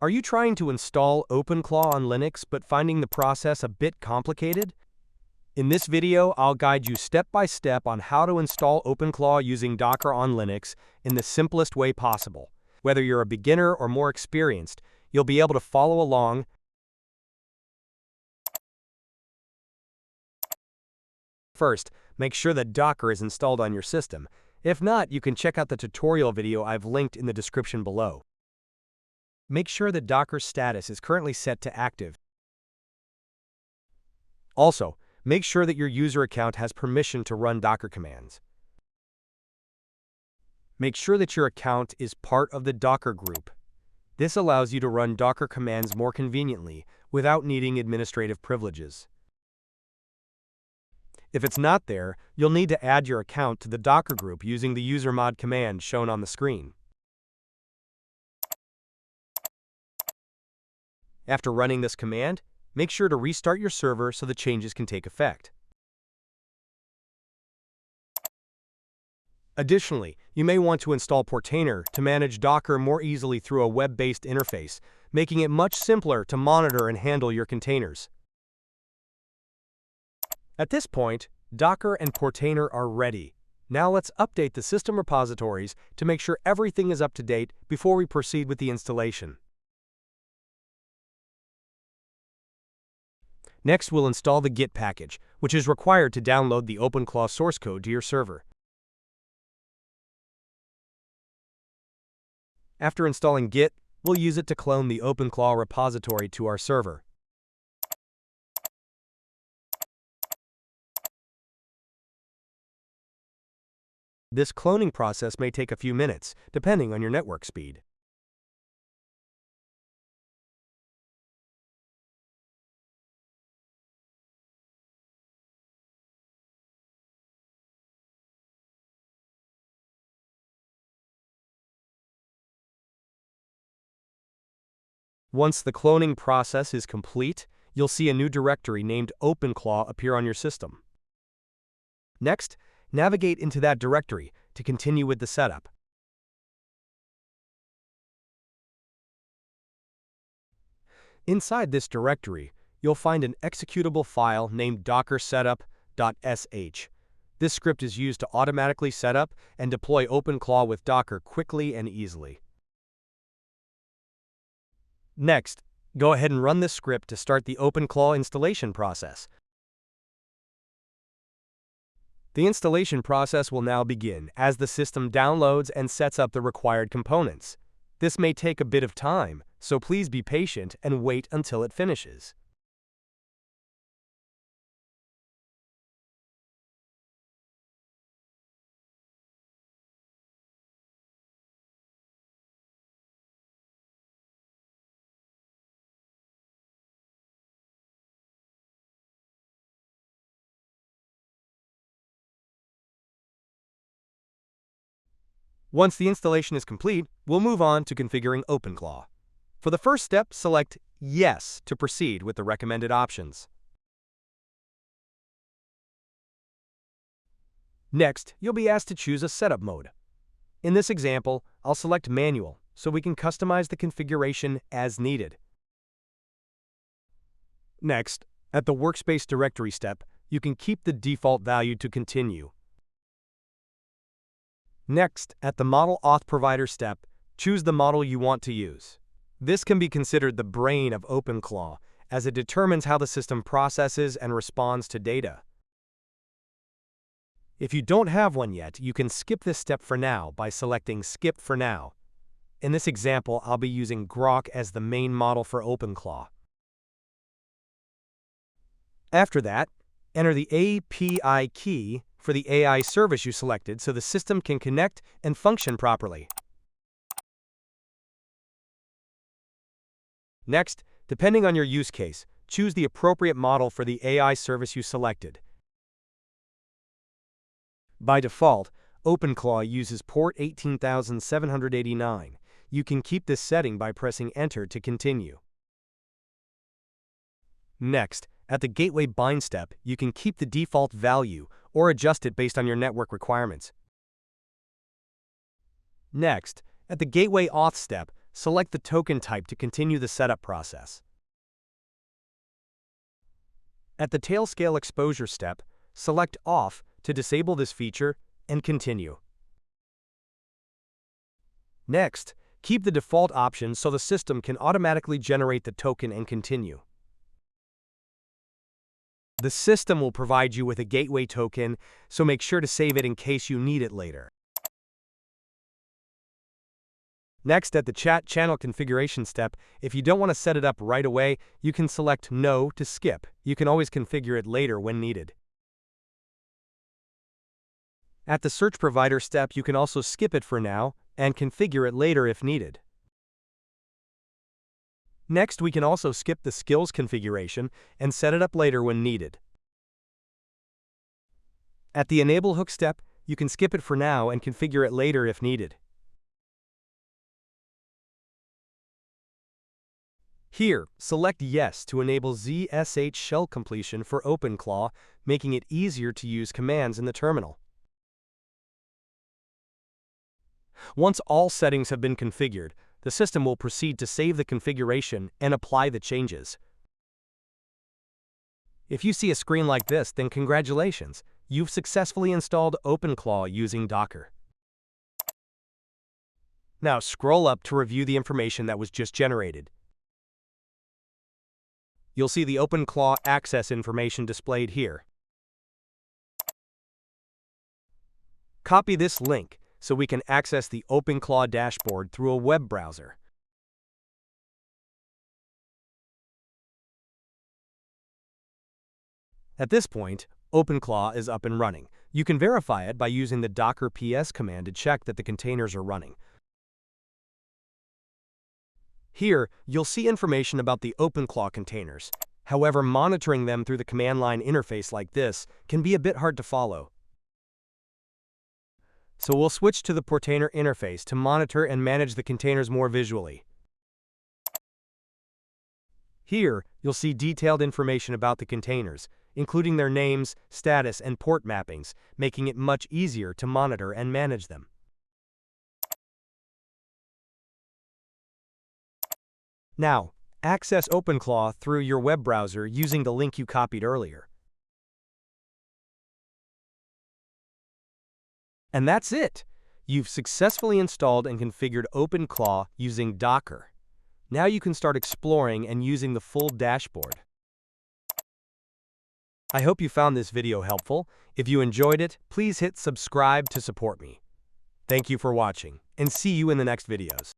Are you trying to install OpenClaw on Linux but finding the process a bit complicated? In this video, I'll guide you step by step on how to install OpenClaw using Docker on Linux in the simplest way possible. Whether you're a beginner or more experienced, you'll be able to follow along. First, make sure that Docker is installed on your system. If not, you can check out the tutorial video I've linked in the description below. Make sure that Docker's status is currently set to active. Also, make sure that your user account has permission to run Docker commands. Make sure that your account is part of the Docker group. This allows you to run Docker commands more conveniently without needing administrative privileges. If it's not there, you'll need to add your account to the Docker group using the usermod command shown on the screen. After running this command, make sure to restart your server so the changes can take effect. Additionally, you may want to install Portainer to manage Docker more easily through a web-based interface, making it much simpler to monitor and handle your containers. At this point, Docker and Portainer are ready. Now let's update the system repositories to make sure everything is up to date before we proceed with the installation. Next, we'll install the Git package, which is required to download the OpenClaw source code to your server. After installing Git, we'll use it to clone the OpenClaw repository to our server. This cloning process may take a few minutes, depending on your network speed. Once the cloning process is complete, you'll see a new directory named OpenClaw appear on your system. Next, navigate into that directory to continue with the setup. Inside this directory, you'll find an executable file named dockersetup.sh. This script is used to automatically set up and deploy OpenClaw with Docker quickly and easily. Next, go ahead and run this script to start the OpenClaw installation process. The installation process will now begin as the system downloads and sets up the required components. This may take a bit of time, so please be patient and wait until it finishes. Once the installation is complete, we'll move on to configuring OpenClaw. For the first step, select Yes to proceed with the recommended options. Next, you'll be asked to choose a setup mode. In this example, I'll select Manual so we can customize the configuration as needed. Next, at the Workspace Directory step, you can keep the default value to Continue. Next, at the Model Auth Provider step, choose the model you want to use. This can be considered the brain of OpenClaw, as it determines how the system processes and responds to data. If you don't have one yet, you can skip this step for now by selecting Skip for Now. In this example, I'll be using Grok as the main model for OpenClaw. After that, enter the API key for the AI service you selected so the system can connect and function properly. Next, depending on your use case, choose the appropriate model for the AI service you selected. By default, OpenClaw uses port 18789. You can keep this setting by pressing Enter to continue. Next, at the Gateway Bind step, you can keep the default value or adjust it based on your network requirements. Next, at the Gateway Auth step, select the token type to continue the setup process. At the tail scale exposure step, select Off to disable this feature and continue. Next, keep the default option so the system can automatically generate the token and continue. The system will provide you with a gateway token, so make sure to save it in case you need it later. Next, at the chat channel configuration step, if you don't want to set it up right away, you can select No to skip. You can always configure it later when needed. At the search provider step, you can also skip it for now and configure it later if needed. Next, we can also skip the skills configuration and set it up later when needed. At the enable hook step, you can skip it for now and configure it later if needed. Here, select Yes to enable ZSH shell completion for OpenClaw, making it easier to use commands in the terminal. Once all settings have been configured, the system will proceed to save the configuration and apply the changes. If you see a screen like this, then congratulations, you've successfully installed OpenClaw using Docker. Now scroll up to review the information that was just generated. You'll see the OpenClaw access information displayed here. Copy this link so we can access the OpenClaw dashboard through a web browser. At this point, OpenClaw is up and running. You can verify it by using the docker ps command to check that the containers are running. Here, you'll see information about the OpenClaw containers. However, monitoring them through the command line interface like this can be a bit hard to follow. So we'll switch to the Portainer interface to monitor and manage the containers more visually. Here, you'll see detailed information about the containers, including their names, status, and port mappings, making it much easier to monitor and manage them. Now, access OpenClaw through your web browser using the link you copied earlier. And that's it! You've successfully installed and configured OpenClaw using Docker. Now you can start exploring and using the full dashboard. I hope you found this video helpful. If you enjoyed it, please hit subscribe to support me. Thank you for watching, and see you in the next videos.